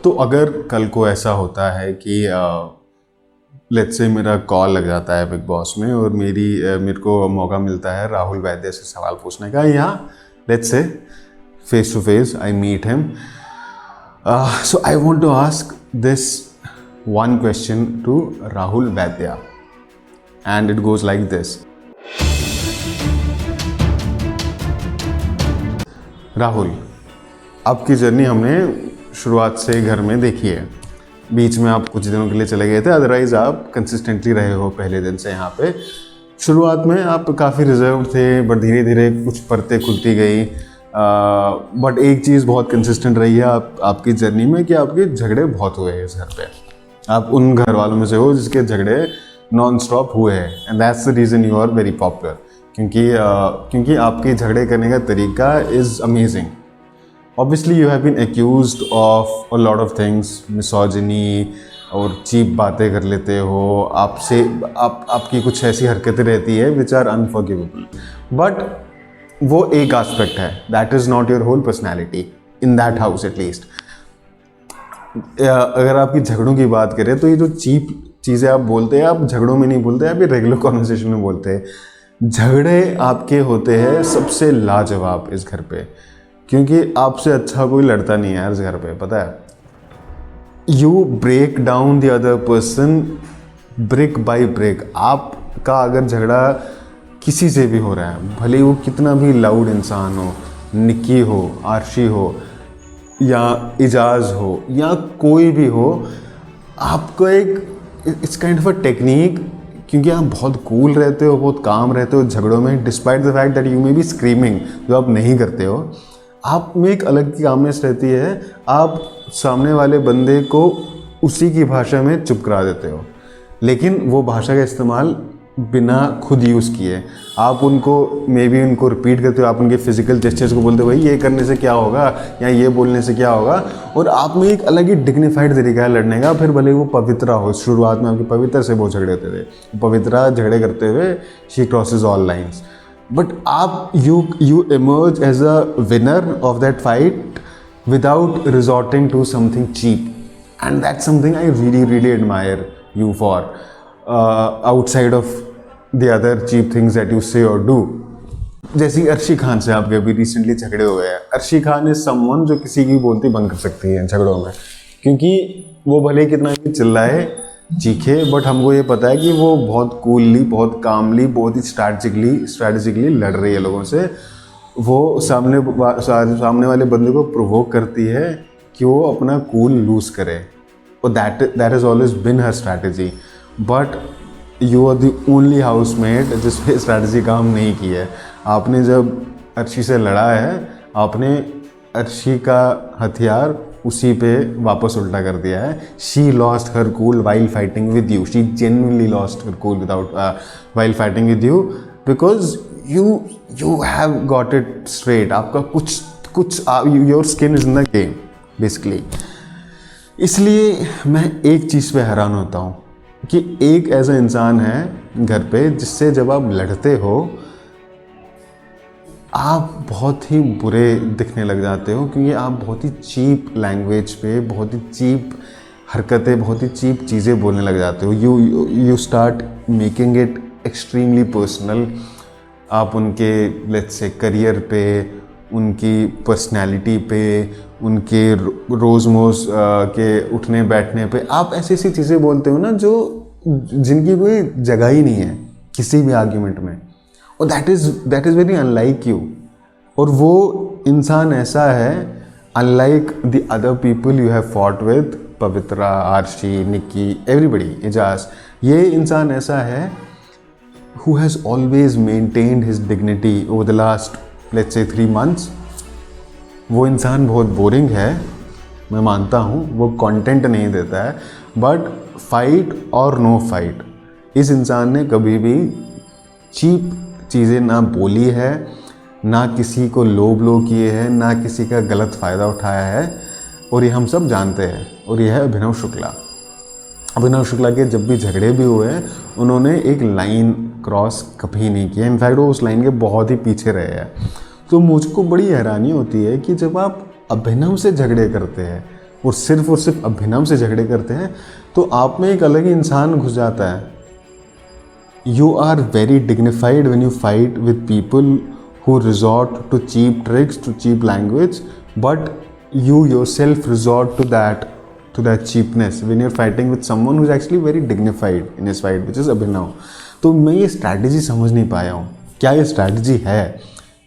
तो अगर कल को ऐसा होता है कि लेट्स से मेरा कॉल लग जाता है बिग बॉस में और मेरे को मौका मिलता है राहुल वैद्य से सवाल पूछने का, या let's say face to face I meet him, so I want to ask this one question to Rahul Vaidya, and it goes like this. Rahul, आपकी जर्नी हमने शुरुआत से घर में देखी है। बीच में आप कुछ दिनों के लिए चले गए थे, अदरवाइज आप कंसिस्टेंटली रहे हो पहले दिन से यहाँ पे। शुरुआत में आप काफ़ी रिजर्व थे, बट धीरे धीरे कुछ परतें खुलती गई। बट एक चीज़ बहुत कंसिस्टेंट रही है आपकी जर्नी में कि आपके झगड़े बहुत हुए हैं इस घर पे। आप उन घर वालों में से हो जिसके झगड़े नॉन स्टॉप हुए हैं, and that's the reason you are very popular. क्योंकि आपके झगड़े करने का तरीका is amazing. Obviously you have been accused of a lot of things, misogyny और चीप बातें कर लेते हो, आपकी कुछ ऐसी हरकतें रहती है विच आर अनफॉरगिवेबल, बट वो एक एस्पेक्ट है, that is not your whole personality in that house at least. अगर आपकी झगड़ों की बात करें तो ये जो चीप चीज़ें आप बोलते हैं, आप झगड़ों में नहीं बोलते, आप ये रेगुलर कॉन्वर्सेशन में बोलते हैं। झगड़े आपके होते हैं सबसे लाजवाब इस घर पे, क्योंकि आपसे अच्छा कोई लड़ता नहीं है यार इस घर पे, पता है। You break down the other person brick by brick. आपका अगर झगड़ा किसी से भी हो रहा है, भले वो कितना भी लाउड इंसान हो, निक्की हो, आरशी हो या इजाज़ हो या कोई भी हो, आपको it's kind of a technique, क्योंकि आप बहुत कूल रहते हो, बहुत काम रहते हो झगड़ों में, despite the fact that you may be screaming, जो आप नहीं करते हो। आप में एक अलग की कामनेस रहती है, आप सामने वाले बंदे को उसी की भाषा में चुप करा देते हो, लेकिन वो भाषा का इस्तेमाल बिना खुद यूज़ किए आप उनको उनको रिपीट करते हो। आप उनके फिजिकल जेस्चर्स को बोलते हो, भाई ये करने से क्या होगा या ये बोलने से क्या होगा, और आप में एक अलग ही डिग्निफाइड तरीका है लड़ने का। फिर भले वो पवित्रा हो, शुरुआत में आपके पवित्र से बहुत झगड़े होते थे, पवित्रा झगड़े करते हुए she crosses all lines, but आप you emerge as a winner of that fight without resorting to something cheap, and that's something I really admire you for outside of the other cheap things that you say or do. जैसे अर्शी खान से आपके अभी recently झगड़े हुए हैं। Arshi Khan is someone जो किसी की बोलती बंद कर सकती है झगड़ों में, क्योंकि वो भले कितना भी चिल्लाए चीखे, बट हमको ये पता है कि वो बहुत कूलली, बहुत कामली, बहुत ही स्ट्रैटेजिकली लड़ रही है लोगों से। वो सामने वाले बंदे को प्रोवोक करती है कि वो अपना कूल लूज करे, और that has always been her strategy, but you are the only housemate जिस पे स्ट्रैटेजी काम नहीं की है। आपने जब अर्शी से लड़ा है, आपने अर्शी का हथियार उसी पे वापस उल्टा कर दिया है। She lost her cool while fighting with you. She genuinely lost her cool while fighting with you because you have got it straight. आपका कुछ your skin is in the game basically. इसलिए मैं एक चीज़ पे हैरान होता हूँ कि एक ऐसा इंसान है घर पे जिससे जब आप लड़ते हो आप बहुत ही बुरे दिखने लग जाते हो, क्योंकि आप बहुत ही चीप लैंग्वेज पे, बहुत ही चीप हरकतें, बहुत ही चीप चीज़ें बोलने लग जाते हो। You start making it extremely personal. आप उनके लेट्स से करियर पे, उनकी पर्सनैलिटी पे, उनके रोज़मोज़ के उठने बैठने पे आप ऐसी ऐसी चीज़ें बोलते हो ना जिनकी कोई जगह ही नहीं है किसी भी आर्ग्यूमेंट में, और that is very unlike you. और वो इंसान ऐसा है, unlike the other people you have fought with, Pavitra, Arshi, Nikki, everybody, Eijaz, ये इंसान ऐसा है who has always maintained his dignity over the last let's say 3 months. वो इंसान बहुत बोरिंग है, मैं मानता हूँ, वो कंटेंट नहीं देता है, बट फाइट और नो फाइट, इस इंसान ने कभी भी चीप चीज़ें ना बोली है, ना किसी को लो किए हैं, ना किसी का गलत फ़ायदा उठाया है, और ये हम सब जानते हैं। और ये है अभिनव शुक्ला। अभिनव शुक्ला के जब भी झगड़े भी हुए हैं, उन्होंने एक लाइन क्रॉस कभी नहीं किया, इनफैक्ट वो उस लाइन के बहुत ही पीछे रहे हैं। तो मुझको बड़ी हैरानी होती है कि जब आप अभिनव से झगड़े करते हैं और सिर्फ अभिनव से झगड़े करते हैं, तो आप में एक अलग ही इंसान घुस जाता है। You are very dignified when you fight with people who resort to cheap tricks, to cheap language, but you yourself resort to that cheapness when you're fighting with someone who's actually very dignified in his fight, which is अभिनव। तो मैं ये strategy समझ नहीं पाया हूँ, क्या ये strategy है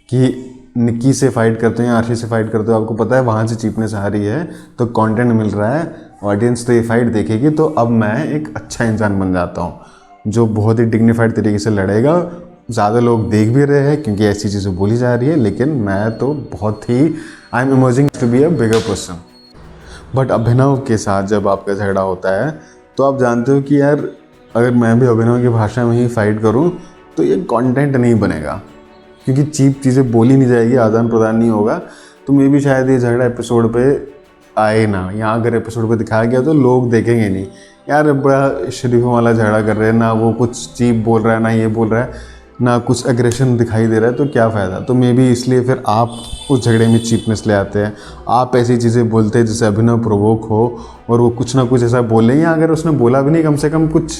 कि निक्की से फाइट करते हैं, आरशी से फाइट करते हो, आपको पता है वहाँ से चीपनेस आ रही है, तो कंटेंट मिल रहा है, ऑडियंस तो ये फाइट देखेगी, तो अब मैं एक अच्छा इंसान बन जाता हूँ जो बहुत ही डिग्निफाइड तरीके से लड़ेगा। ज़्यादा लोग देख भी रहे हैं क्योंकि ऐसी चीज़ें बोली जा रही है, लेकिन मैं तो बहुत ही I am emerging to be a bigger person. But Abhinav के साथ जब आपका झगड़ा होता है तो आप जानते हो कि यार अगर मैं भी अभिनव की भाषा में ही फाइट करूं तो ये कंटेंट नहीं बनेगा, क्योंकि चीप चीज़ें बोली नहीं जाएगी, आदान प्रदान नहीं होगा। तो मे भी शायद ये झगड़ा एपिसोड पे आए ना, यहाँ अगर एपिसोड पे दिखाया गया तो लोग देखेंगे नहीं, यार बड़ा शरीफों वाला झगड़ा कर रहे हैं, ना वो कुछ चीप बोल रहा है, ना ये बोल रहा है, ना कुछ एग्रेशन दिखाई दे रहा है, तो क्या फ़ायदा। तो मे बी इसलिए फिर आप उस झगड़े में चीपनेस ले आते हैं, आप ऐसी चीज़ें बोलते हैं जिससे अभिनव प्रोवोक हो और वो कुछ ना कुछ ऐसा बोले, या अगर उसने बोला भी नहीं कम से कम कुछ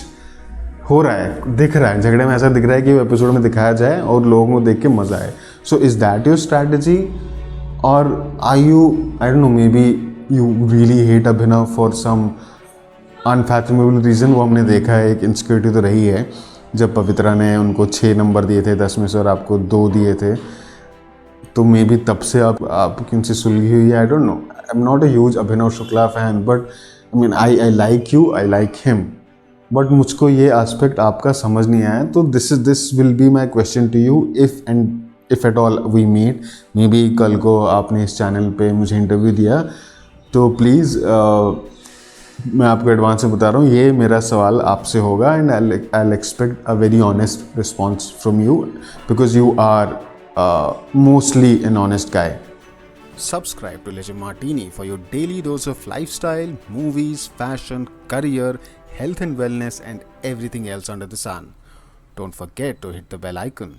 हो रहा है, दिख रहा है झगड़े में, ऐसा दिख रहा है कि वो एपिसोड में दिखाया जाए और लोगों को देख के मज़ा आए। So is that your strategy, और are you, I don't know, maybe you really hate Abhinav for some unfathomable reason. वो हमने देखा है, एक इनसिक्योरिटी तो रही है जब पवित्रा ने उनको 6 नंबर दिए थे 10 में से और आपको 2 दिए थे, तो मे बी तब से आपकी उनसे सुलगी हुई है। I don't know, I am not a huge Abhinav Shukla fan, but I mean I like you, I like him, but मुझको ये एस्पेक्ट आपका समझ नहीं आया। तो this will be my question to you, if at all we meet, maybe कल को आपने इस चैनल पे मुझे इंटरव्यू दिया तो प्लीज़ मैं आपको एडवांस में बता रहा हूँ, ये मेरा सवाल आपसे होगा, and I expect a very honest response from you, because you are mostly an honest guy. Subscribe to Legend Martini for your daily dose of lifestyle, movies, fashion, career, health and wellness, and everything else under the sun. Don't forget to hit the bell icon.